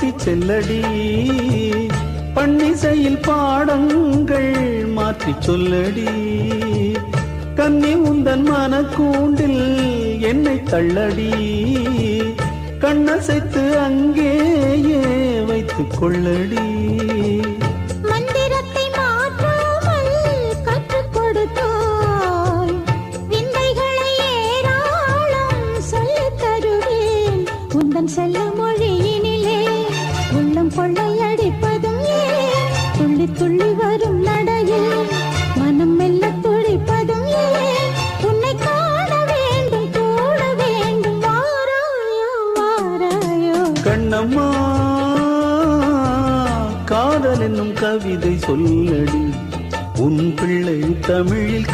ஓட்டி செல்லடி பன்னிசையில் பாடங்கள் மாற்றி சொல்லடி கன்னி உந்தன் மனக்கூண்டில் என்னை தள்ளடி கண்ணசைத்து அங்கேயே வைத்துக் கொள்ளடி மந்திரத்தை மாற்றாமல் கற்றுக் கொடுத்தாய் விந்தைகளை ஏராளம் சொல்லித் தருவேன் உந்தன் செல்ல மொழியினிலே உள்ளம் கொள்ளையடிப்பதும் ஏன் துள்ளி துள்ளி வரும் நடையில் மனம் மெல்ல துடிப்பதும் ஏன் உன்னை காண வேண்டும் கூட வேண்டும் வாராயோ வாராயோ கண்ணம்மா காதல் என்னும் கவிதை சொல்லடி உன் பிள்ளை தமிழில்